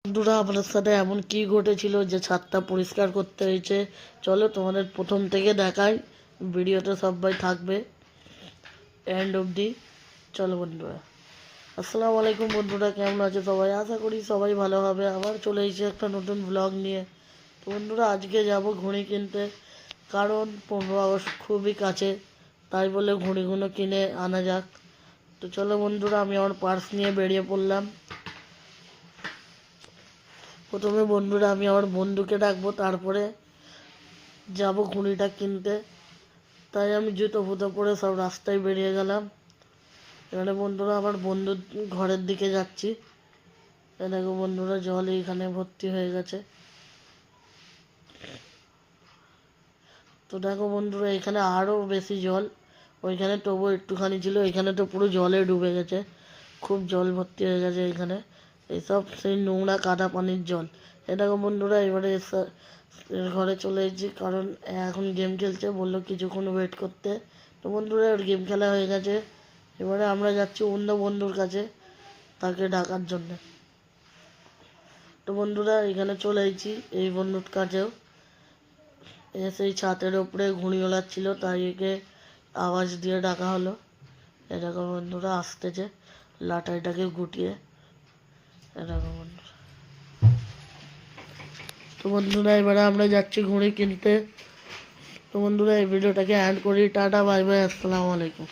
বন্ধুরা, আপনার সাথে এমন কি ঘটেছিল যে ছাদটা পরিষ্কার করতে হয়েছে, চলো তোমাদের প্রথম থেকে দেখাই। ভিডিওটা সবাই থাকবে এন্ড অবধি। চলো বন্ধুরা, আসসালামু আলাইকুম বন্ধুরা, কেমন আছে সবাই? আশা করি সবাই ভালো হবে। আবার চলে এসেছি একটা নতুন ব্লগ নিয়ে। তো বন্ধুরা, আজকে যাব ঘড়ি কিনতে, কারণ 15 আগস্ট খুবই কাছে, তাই বলে ঘড়িগুলো কিনে আনা যাক। তো চলো বন্ধুরা, আমি আমার পার্স নিয়ে বেরিয়ে পড়লাম। প্রথমে বন্ধুরা আমি আমার বন্ধুকে ডাকবো, তারপরে যাব ঘুড়িটা কিনতে। তাই আমি জুতো ফুতো পরে সব রাস্তায় বেরিয়ে গেলাম। এখানে বন্ধুরা আমার বন্ধুর ঘরের দিকে যাচ্ছি। দেখো বন্ধুরা, জল এইখানে ভর্তি হয়ে গেছে। তো দেখো বন্ধুরা, এখানে আরও বেশি জল। ওইখানে তবু একটুখানি ছিল, এখানে তো পুরো জলে ডুবে গেছে। খুব জল ভর্তি হয়ে গেছে এখানে। এইসব সেই নোংরা কাদা পানির জল। এ দেখো বন্ধুরা, এবারে এর ঘরে চলে এসেছি, কারণ এখন গেম খেলছে, বললো কিছুক্ষণ ওয়েট করতে। তো বন্ধুরা, ওর গেম খেলা হয়ে গেছে। এবারে আমরা যাচ্ছি অন্য বন্ধুর কাছে, তাকে ডাকার জন্যে। তো বন্ধুরা, এখানে চলে এসেছি এই বন্ধুর কাছেও। সেই ছাদের ওপরে ঘুড়ি ওড়াচ্ছিল, তাই একে আওয়াজ দিয়ে ডাকা হলো। এরকম বন্ধুরা আসতেছে লাটাইটাকে গুটিয়ে। এরকম বন্ধুরা, তো বন্ধুরা এবারে আমরা যাচ্ছি ঘুড়ি কিনতে। তো বন্ধুরা, এই ভিডিওটাকে এন্ড করি। টাটা, বাই বাই, আসসালামু আলাইকুম।